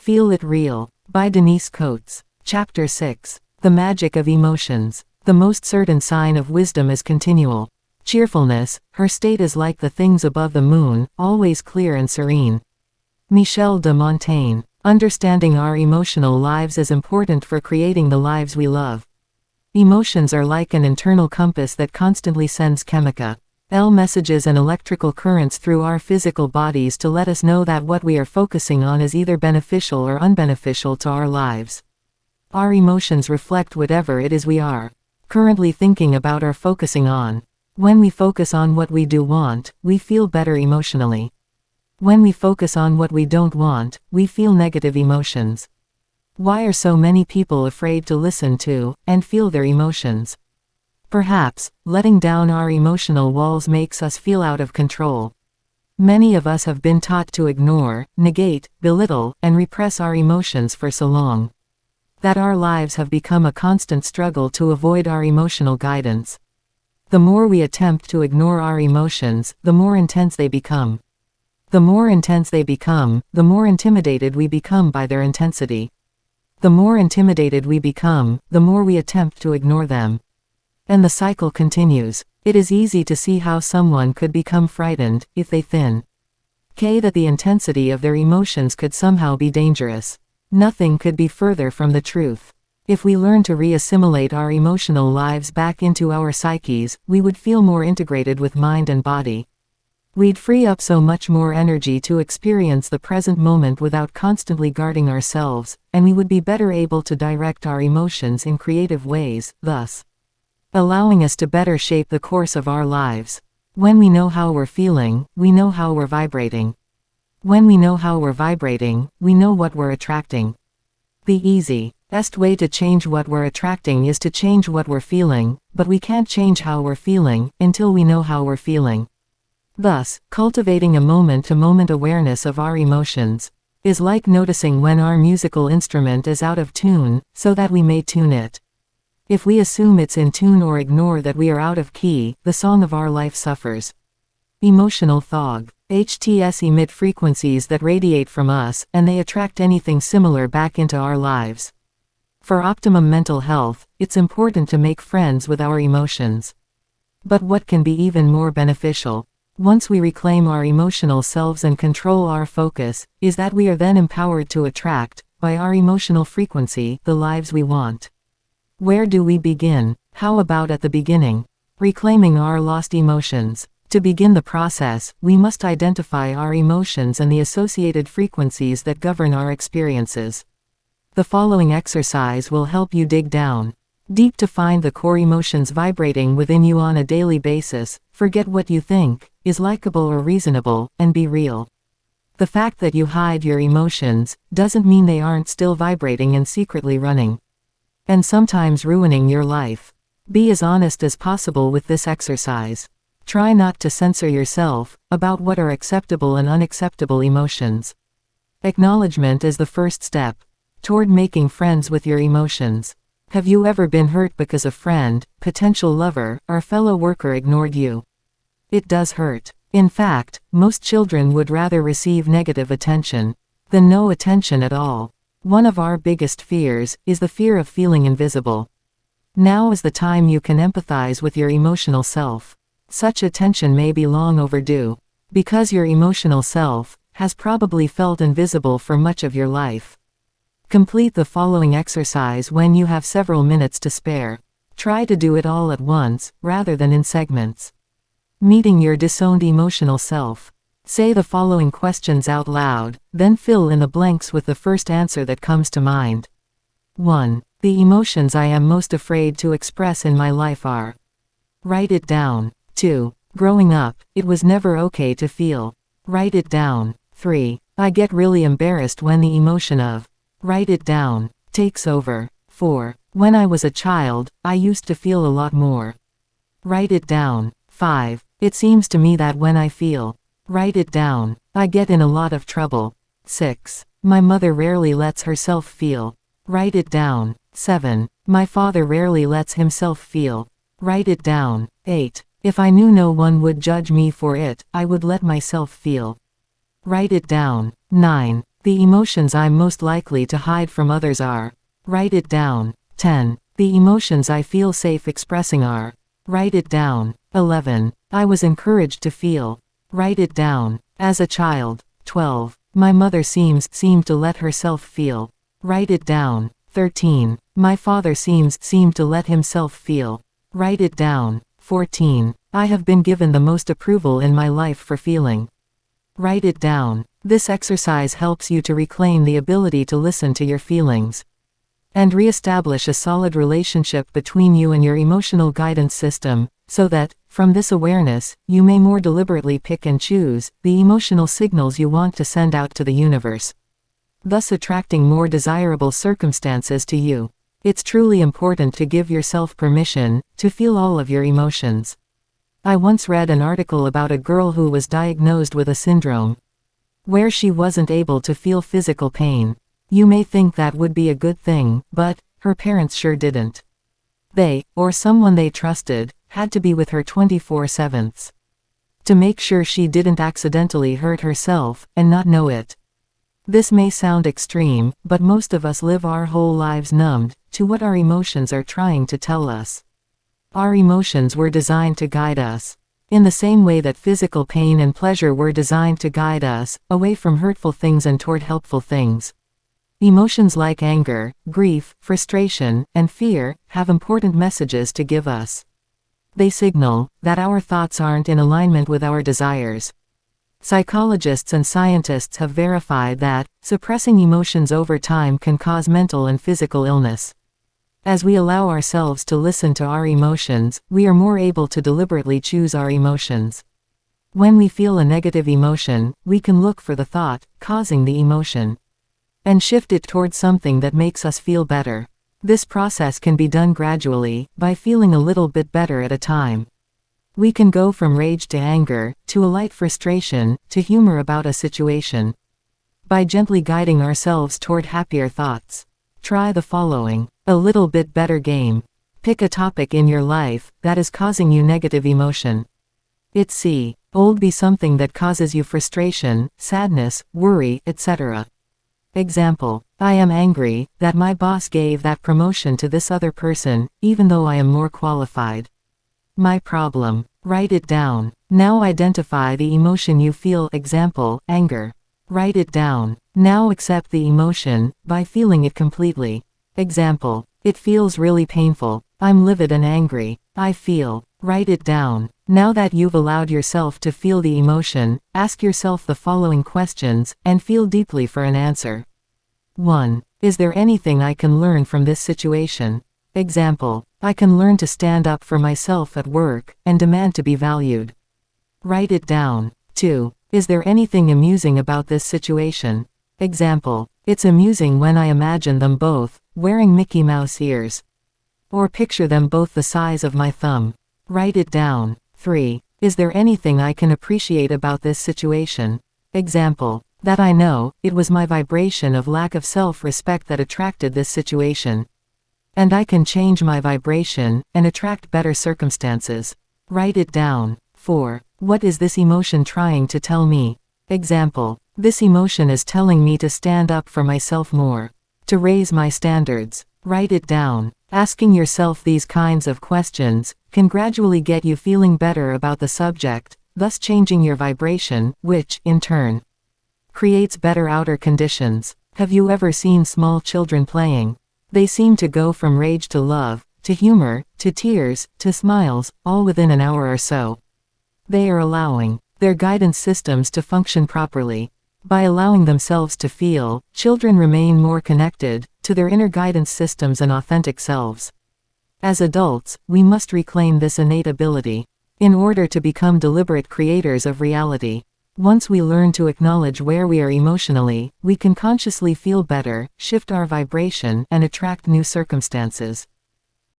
Feel It Real, by Denise Coates. Chapter 6. The Magic of Emotions. The most certain sign of wisdom is continual cheerfulness. Her state is like the things above the moon, always clear and serene. Michel de Montaigne. Understanding our emotional lives is important for creating the lives we love. Emotions are like an internal compass that constantly sends chemical messages and electrical currents through our physical bodies to let us know that what we are focusing on is either beneficial or unbeneficial to our lives. Our emotions reflect whatever it is we are currently thinking about or focusing on. When we focus on what we do want, we feel better emotionally. When we focus on what we don't want, we feel negative emotions. Why are so many people afraid to listen to and feel their emotions? Perhaps, letting down our emotional walls makes us feel out of control. Many of us have been taught to ignore, negate, belittle, and repress our emotions for so long that our lives have become a constant struggle to avoid our emotional guidance. The more we attempt to ignore our emotions, the more intense they become. The more intense they become, the more intimidated we become by their intensity. The more intimidated we become, the more we attempt to ignore them. And the cycle continues. It is easy to see how someone could become frightened if they think that the intensity of their emotions could somehow be dangerous. Nothing could be further from the truth. If we learn to re-assimilate our emotional lives back into our psyches, we would feel more integrated with mind and body. We'd free up so much more energy to experience the present moment without constantly guarding ourselves, and we would be better able to direct our emotions in creative ways, thus allowing us to better shape the course of our lives. When we know how we're feeling, we know how we're vibrating. When we know how we're vibrating, we know what we're attracting. The easiest way to change what we're attracting is to change what we're feeling, but we can't change how we're feeling until we know how we're feeling. Thus, cultivating a moment-to-moment awareness of our emotions is like noticing when our musical instrument is out of tune, so that we may tune it. If we assume it's in tune or ignore that we are out of key, the song of our life suffers. Emotional fog. HTS emit frequencies that radiate from us, and they attract anything similar back into our lives. For optimum mental health, it's important to make friends with our emotions. But what can be even more beneficial, once we reclaim our emotional selves and control our focus, is that we are then empowered to attract, by our emotional frequency, the lives we want. Where do we begin? How about at the beginning? Reclaiming our lost emotions. To begin the process, we must identify our emotions and the associated frequencies that govern our experiences. The following exercise will help you dig down deep to find the core emotions vibrating within you on a daily basis. Forget what you think is likable or reasonable, and be real. The fact that you hide your emotions doesn't mean they aren't still vibrating and secretly running, and sometimes ruining your life. Be as honest as possible with this exercise. Try not to censor yourself about what are acceptable and unacceptable emotions. Acknowledgement is the first step toward making friends with your emotions. Have you ever been hurt because a friend, potential lover, or fellow worker ignored you? It does hurt. In fact, most children would rather receive negative attention than no attention at all. One of our biggest fears is the fear of feeling invisible. Now is the time you can empathize with your emotional self. Such attention may be long overdue, because your emotional self has probably felt invisible for much of your life. Complete the following exercise when you have several minutes to spare. Try to do it all at once, rather than in segments. Meeting your disowned emotional self. Say the following questions out loud, then fill in the blanks with the first answer that comes to mind. 1. The emotions I am most afraid to express in my life are. Write it down. 2. Growing up, it was never okay to feel. Write it down. 3. I get really embarrassed when the emotion of. Write it down. Takes over. 4. When I was a child, I used to feel a lot more. Write it down. 5. It seems to me that when I feel. Write it down. I get in a lot of trouble. 6. My mother rarely lets herself feel. Write it down. 7. My father rarely lets himself feel. Write it down. 8. If I knew no one would judge me for it, I would let myself feel. Write it down. 9. The emotions I'm most likely to hide from others are. Write it down. 10. The emotions I feel safe expressing are. Write it down. 11. I was encouraged to feel. Write it down. As a child. 12. My mother seemed to let herself feel. Write it down. 13. My father seemed to let himself feel. Write it down. 14. I have been given the most approval in my life for feeling. Write it down. This exercise helps you to reclaim the ability to listen to your feelings and re-establish a solid relationship between you and your emotional guidance system, so that, from this awareness, you may more deliberately pick and choose the emotional signals you want to send out to the universe, thus attracting more desirable circumstances to you. It's truly important to give yourself permission to feel all of your emotions. I once read an article about a girl who was diagnosed with a syndrome where she wasn't able to feel physical pain. You may think that would be a good thing, but her parents sure didn't. They, or someone they trusted, had to be with her 24/7 to make sure she didn't accidentally hurt herself and not know it. This may sound extreme, but most of us live our whole lives numbed to what our emotions are trying to tell us. Our emotions were designed to guide us. In the same way that physical pain and pleasure were designed to guide us away from hurtful things and toward helpful things. Emotions like anger, grief, frustration, and fear have important messages to give us. They signal that our thoughts aren't in alignment with our desires. Psychologists and scientists have verified that suppressing emotions over time can cause mental and physical illness. As we allow ourselves to listen to our emotions, we are more able to deliberately choose our emotions. When we feel a negative emotion, we can look for the thought causing the emotion and shift it towards something that makes us feel better. This process can be done gradually, by feeling a little bit better at a time. We can go from rage to anger, to a light frustration, to humor about a situation, by gently guiding ourselves toward happier thoughts. Try the following. A little bit better game. Pick a topic in your life that is causing you negative emotion. It's C. Old be something that causes you frustration, sadness, worry, etc. Example. I am angry that my boss gave that promotion to this other person, even though I am more qualified. My problem. Write it down. Now identify the emotion you feel. Example, anger. Write it down. Now accept the emotion by feeling it completely. Example. It feels really painful. I'm livid and angry. I feel. Write it down. Now that you've allowed yourself to feel the emotion, ask yourself the following questions, and feel deeply for an answer. 1. Is there anything I can learn from this situation? Example. I can learn to stand up for myself at work, and demand to be valued. Write it down. 2. Is there anything amusing about this situation? Example. It's amusing when I imagine them both wearing Mickey Mouse ears. Or picture them both the size of my thumb. Write it down. 3. Is there anything I can appreciate about this situation? Example. That I know, it was my vibration of lack of self-respect that attracted this situation. And I can change my vibration, and attract better circumstances. Write it down. 4. What is this emotion trying to tell me? Example. This emotion is telling me to stand up for myself more. To raise my standards. Write it down. Asking yourself these kinds of questions can gradually get you feeling better about the subject, thus changing your vibration, which, in turn, creates better outer conditions. Have you ever seen small children playing? They seem to go from rage to love, to humor, to tears, to smiles, all within an hour or so. They are allowing their guidance systems to function properly. By allowing themselves to feel, children remain more connected to their inner guidance systems and authentic selves. As adults, we must reclaim this innate ability in order to become deliberate creators of reality. Once we learn to acknowledge where we are emotionally, we can consciously feel better, shift our vibration, and attract new circumstances.